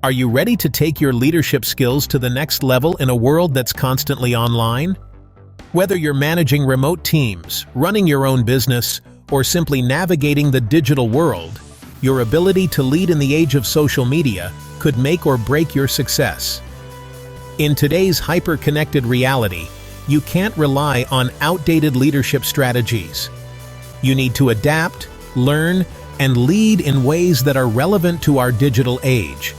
Are you ready to take your leadership skills to the next level in a world that's constantly online? Whether you're managing remote teams, running your own business, or simply navigating the digital world, your ability to lead in the age of social media could make or break your success. In today's hyper-connected reality, you can't rely on outdated leadership strategies. You need to adapt, learn, and lead in ways that are relevant to our digital age.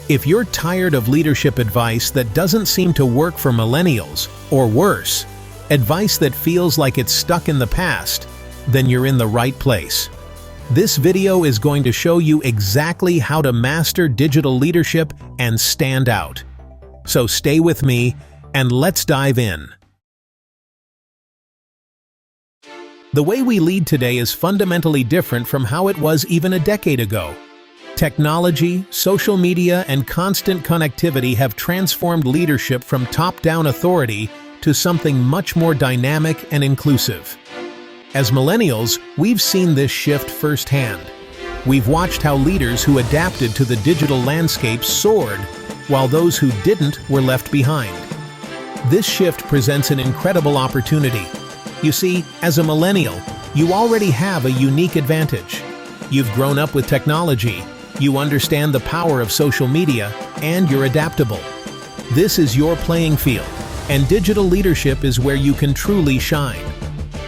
If you're tired of leadership advice that doesn't seem to work for millennials, or worse, advice that feels like it's stuck in the past, then you're in the right place. This video is going to show you exactly how to master digital leadership and stand out. So stay with me and let's dive in. The way we lead today is fundamentally different from how it was even a decade ago. Technology, social media, and constant connectivity have transformed leadership from top-down authority to something much more dynamic and inclusive. As millennials, we've seen this shift firsthand. We've watched how leaders who adapted to the digital landscape soared, while those who didn't were left behind. This shift presents an incredible opportunity. You see, as a millennial, you already have a unique advantage. You've grown up with technology, you understand the power of social media, and you're adaptable. This is your playing field, and digital leadership is where you can truly shine.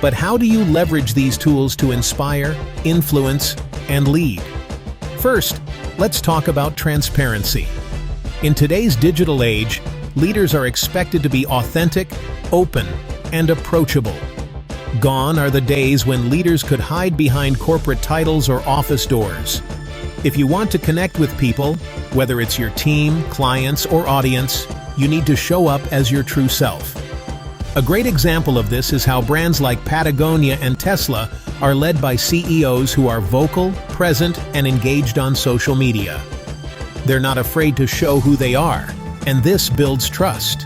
But how do you leverage these tools to inspire, influence, and lead? First, let's talk about transparency. In today's digital age, leaders are expected to be authentic, open, and approachable. Gone are the days when leaders could hide behind corporate titles or office doors. If you want to connect with people, whether it's your team, clients, or audience, you need to show up as your true self. A great example of this is how brands like Patagonia and Tesla are led by CEOs who are vocal, present, and engaged on social media. They're not afraid to show who they are, and this builds trust.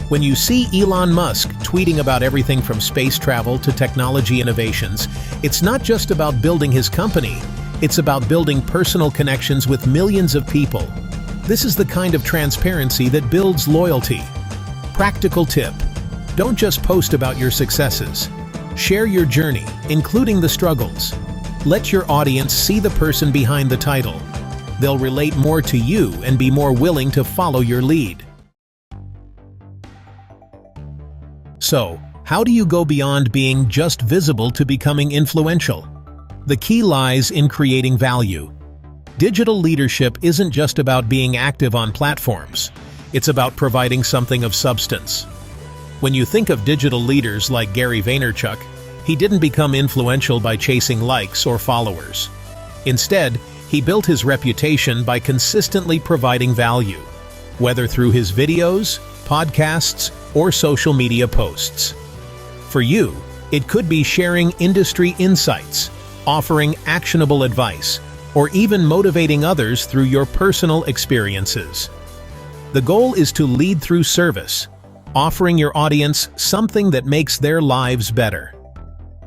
When you see Elon Musk tweeting about everything from space travel to technology innovations, it's not just about building his company, it's about building personal connections with millions of people. This is the kind of transparency that builds loyalty. Practical tip: don't just post about your successes. Share your journey, including the struggles. Let your audience see the person behind the title. They'll relate more to you and be more willing to follow your lead. So, how do you go beyond being just visible to becoming influential? The key lies in creating value. Digital leadership isn't just about being active on platforms. It's about providing something of substance. When you think of digital leaders like Gary Vaynerchuk, he didn't become influential by chasing likes or followers. Instead, he built his reputation by consistently providing value, whether through his videos, podcasts, or social media posts. For you, it could be sharing industry insights, offering actionable advice, or even motivating others through your personal experiences. The goal is to lead through service, offering your audience something that makes their lives better.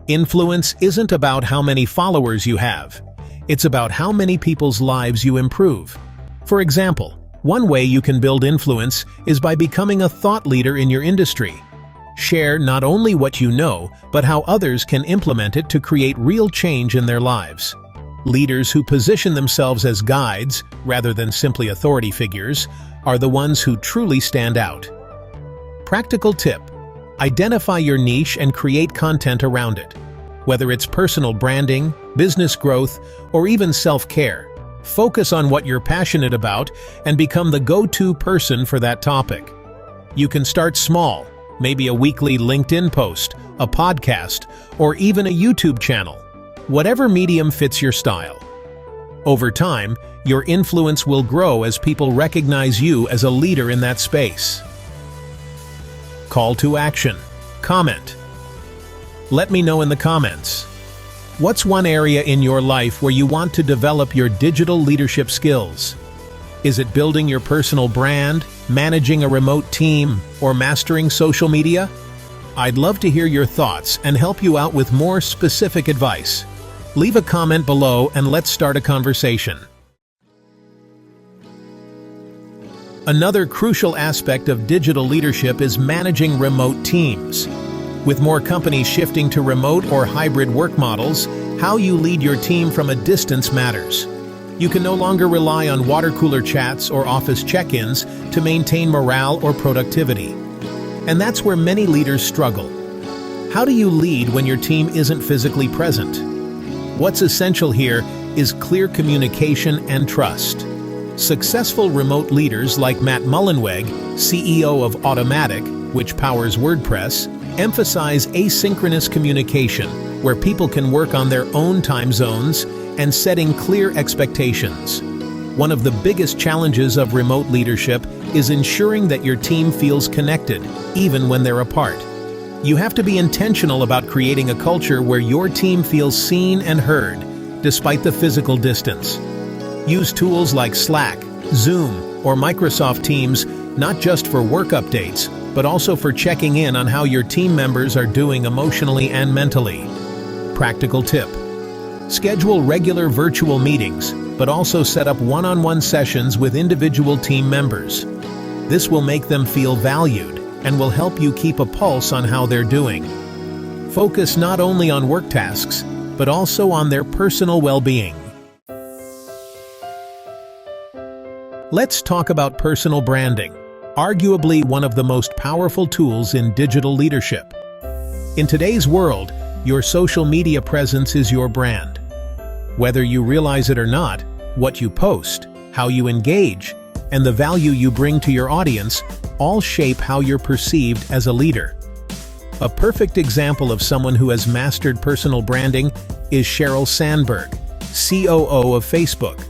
Influence isn't about how many followers you have. It's about how many people's lives you improve. For example, one way you can build influence is by becoming a thought leader in your industry. Share not only what you know, but how others can implement it to create real change in their lives. Leaders who position themselves as guides, rather than simply authority figures, are the ones who truly stand out. Practical tip: identify your niche and create content around it. Whether it's personal branding, business growth, or even self-care, focus on what you're passionate about and become the go-to person for that topic. You can start small, maybe a weekly LinkedIn post, a podcast, or even a YouTube channel. Whatever medium fits your style. Over time, your influence will grow as people recognize you as a leader in that space. Call to action. Comment. Let me know in the comments. What's one area in your life where you want to develop your digital leadership skills? Is it building your personal brand, managing a remote team, or mastering social media? I'd love to hear your thoughts and help you out with more specific advice. Leave a comment below and let's start a conversation. Another crucial aspect of digital leadership is managing remote teams. With more companies shifting to remote or hybrid work models, how you lead your team from a distance matters. You can no longer rely on water cooler chats or office check-ins to maintain morale or productivity. And that's where many leaders struggle. How do you lead when your team isn't physically present? What's essential here is clear communication and trust. Successful remote leaders like Matt Mullenweg, CEO of Automatic, which powers WordPress, emphasize asynchronous communication, where people can work on their own time zones and setting clear expectations. One of the biggest challenges of remote leadership is ensuring that your team feels connected, even when they're apart. You have to be intentional about creating a culture where your team feels seen and heard, despite the physical distance. Use tools like Slack, Zoom, or Microsoft Teams not just for work updates, but also for checking in on how your team members are doing emotionally and mentally. Practical tip: schedule regular virtual meetings, but also set up one-on-one sessions with individual team members. This will make them feel valued and will help you keep a pulse on how they're doing. Focus not only on work tasks, but also on their personal well-being. Let's talk about personal branding, arguably one of the most powerful tools in digital leadership. In today's world, your social media presence is your brand. Whether you realize it or not, what you post, how you engage, and the value you bring to your audience all shape how you're perceived as a leader. A perfect example of someone who has mastered personal branding is Sheryl Sandberg, COO of Facebook.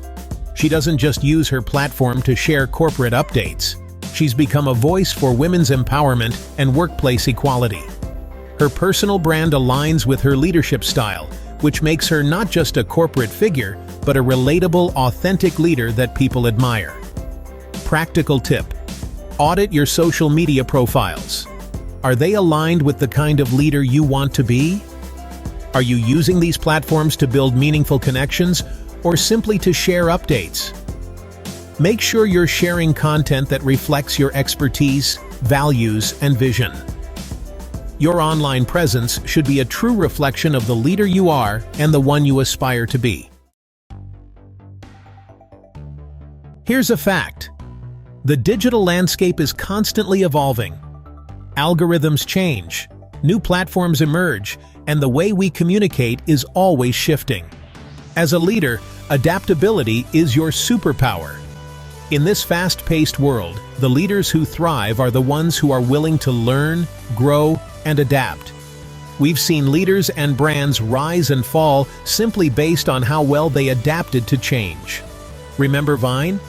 She doesn't just use her platform to share corporate updates. She's become a voice for women's empowerment and workplace equality. Her personal brand aligns with her leadership style, which makes her not just a corporate figure, but a relatable, authentic leader that people admire. Practical tip: audit your social media profiles. Are they aligned with the kind of leader you want to be? Are you using these platforms to build meaningful connections or simply to share updates? Make sure you're sharing content that reflects your expertise, values, and vision. Your online presence should be a true reflection of the leader you are and the one you aspire to be. Here's a fact: the digital landscape is constantly evolving. Algorithms change, new platforms emerge, and the way we communicate is always shifting. As a leader, adaptability is your superpower. In this fast-paced world, the leaders who thrive are the ones who are willing to learn, grow, and adapt. We've seen leaders and brands rise and fall simply based on how well they adapted to change. Remember Vine?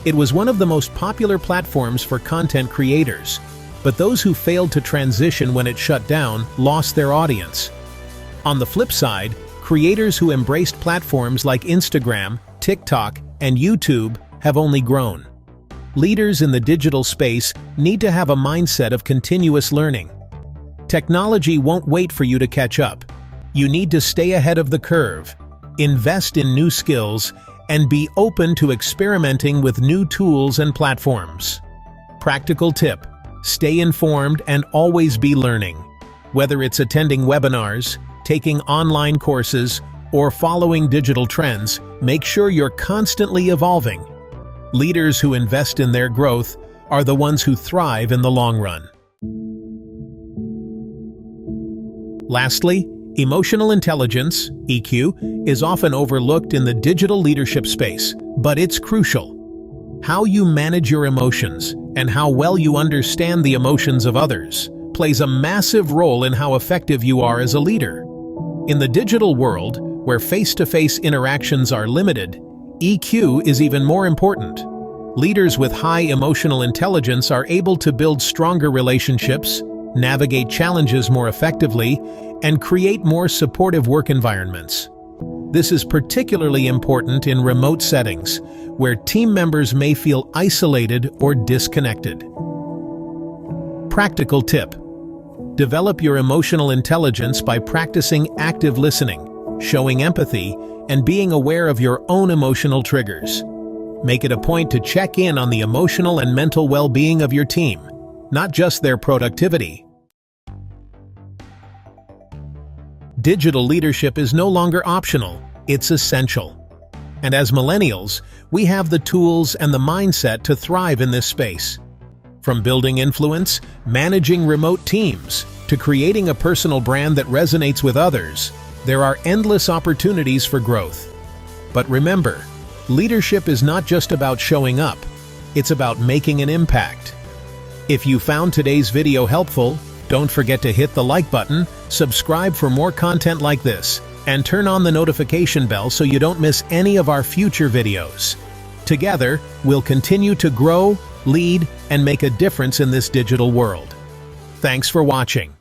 It was one of the most popular platforms for content creators, but those who failed to transition when it shut down lost their audience. On the flip side, creators who embraced platforms like Instagram, TikTok, and YouTube have only grown. Leaders in the digital space need to have a mindset of continuous learning. Technology won't wait for you to catch up. You need to stay ahead of the curve, invest in new skills, and be open to experimenting with new tools and platforms. Practical tip: stay informed and always be learning. Whether it's attending webinars, taking online courses, or following digital trends, make sure you're constantly evolving. Leaders who invest in their growth are the ones who thrive in the long run. Lastly, emotional intelligence, EQ, is often overlooked in the digital leadership space, but it's crucial. How you manage your emotions and how well you understand the emotions of others plays a massive role in how effective you are as a leader. In the digital world, where face-to-face interactions are limited, EQ is even more important. Leaders with high emotional intelligence are able to build stronger relationships, navigate challenges more effectively, and create more supportive work environments. This is particularly important in remote settings, where team members may feel isolated or disconnected. Practical tip: develop your emotional intelligence by practicing active listening, showing empathy, and being aware of your own emotional triggers. Make it a point to check in on the emotional and mental well-being of your team, not just their productivity. Digital leadership is no longer optional, it's essential. And as millennials, we have the tools and the mindset to thrive in this space. From building influence, managing remote teams, to creating a personal brand that resonates with others, there are endless opportunities for growth. But remember, leadership is not just about showing up, it's about making an impact. If you found today's video helpful, don't forget to hit the like button, subscribe for more content like this, and turn on the notification bell so you don't miss any of our future videos. Together, we'll continue to grow, lead, and make a difference in this digital world. Thanks for watching.